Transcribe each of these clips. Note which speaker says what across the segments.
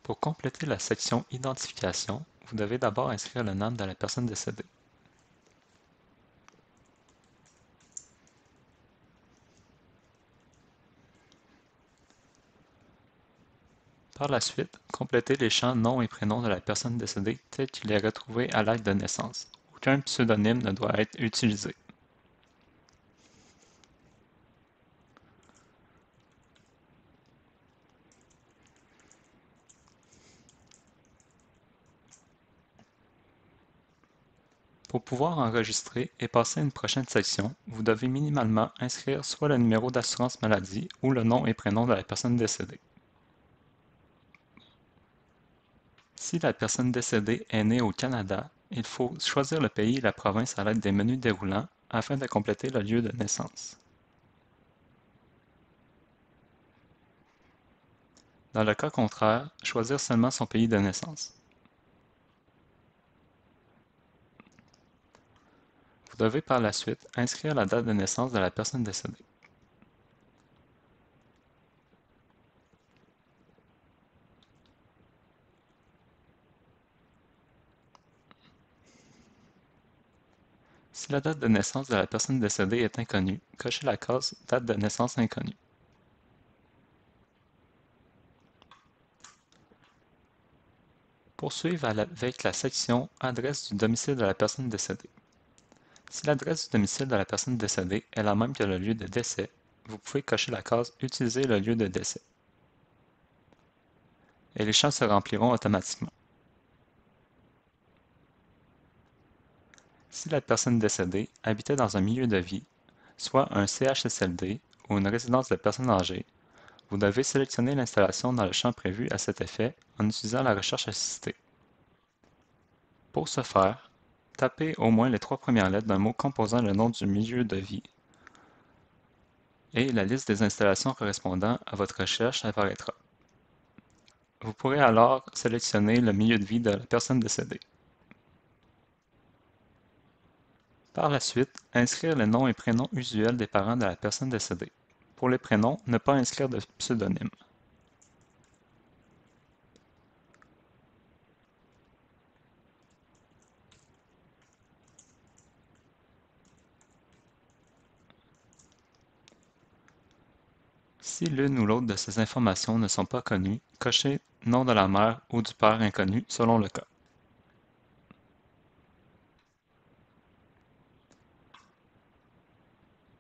Speaker 1: Pour compléter la section Identification, vous devez d'abord inscrire le nom de la personne décédée. Par la suite, complétez les champs nom et prénom de la personne décédée tel qu'il est retrouvé à l'acte de naissance. Aucun pseudonyme ne doit être utilisé. Pour pouvoir enregistrer et passer à une prochaine section, vous devez minimalement inscrire soit le numéro d'assurance maladie ou le nom et prénom de la personne décédée. Si la personne décédée est née au Canada, il faut choisir le pays et la province à l'aide des menus déroulants afin de compléter le lieu de naissance. Dans le cas contraire, choisir seulement son pays de naissance. Vous devez par la suite inscrire la date de naissance de la personne décédée. Si la date de naissance de la personne décédée est inconnue, cochez la case Date de naissance inconnue. Poursuivre avec la section Adresse du domicile de la personne décédée. Si l'adresse du domicile de la personne décédée est la même que le lieu de décès, vous pouvez cocher la case Utiliser le lieu de décès et les champs se rempliront automatiquement. Si la personne décédée habitait dans un milieu de vie, soit un CHSLD ou une résidence de personnes âgées, vous devez sélectionner l'installation dans le champ prévu à cet effet en utilisant la recherche assistée. Pour ce faire, tapez au moins les 3 premières lettres d'un mot composant le nom du milieu de vie et la liste des installations correspondant à votre recherche apparaîtra. Vous pourrez alors sélectionner le milieu de vie de la personne décédée. Par la suite, inscrire les noms et prénoms usuels des parents de la personne décédée. Pour les prénoms, ne pas inscrire de pseudonyme. Si l'une ou l'autre de ces informations ne sont pas connues, cochez nom de la mère ou du père inconnu selon le cas.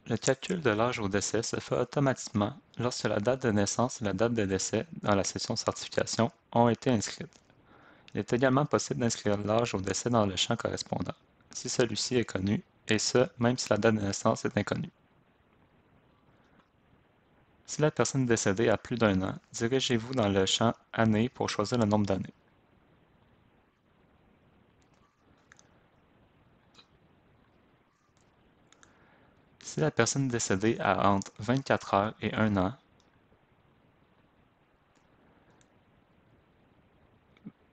Speaker 1: Le calcul de l'âge au décès se fait automatiquement lorsque la date de naissance et la date de décès dans la section certification ont été inscrites. Il est également possible d'inscrire l'âge au décès dans le champ correspondant, si celui-ci est connu, et ce, même si la date de naissance est inconnue. Si la personne décédée a plus d'un an, dirigez-vous dans le champ Année pour choisir le nombre d'années. Si la personne décédée a entre 24 heures et 1 an,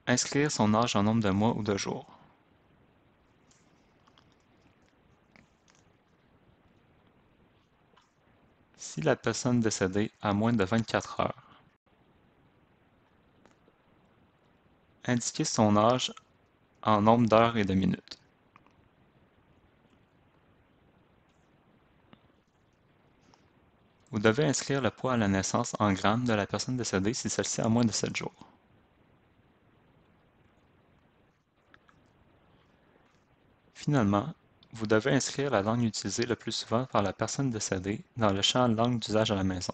Speaker 1: inscrire son âge en nombre de mois ou de jours. Si la personne décédée a moins de 24 heures, indiquer son âge en nombre d'heures et de minutes. Vous devez inscrire le poids à la naissance en grammes de la personne décédée si celle-ci a moins de 7 jours. Finalement, vous devez inscrire la langue utilisée le plus souvent par la personne décédée dans le champ Langue d'usage à la maison.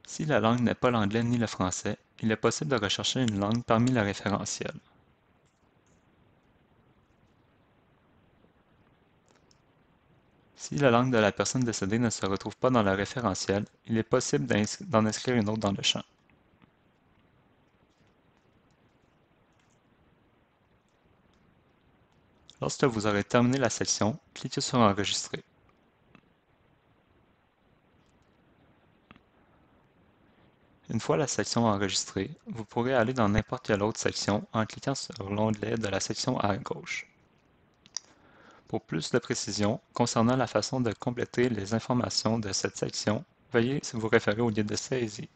Speaker 1: Si la langue n'est pas l'anglais ni le français, il est possible de rechercher une langue parmi le référentiel. Si la langue de la personne décédée ne se retrouve pas dans le référentiel, il est possible d'en inscrire une autre dans le champ. Lorsque vous aurez terminé la section, cliquez sur Enregistrer. Une fois la section enregistrée, vous pourrez aller dans n'importe quelle autre section en cliquant sur l'onglet de la section à gauche. Pour plus de précision concernant la façon de compléter les informations de cette section, veuillez vous référer au guide de saisie.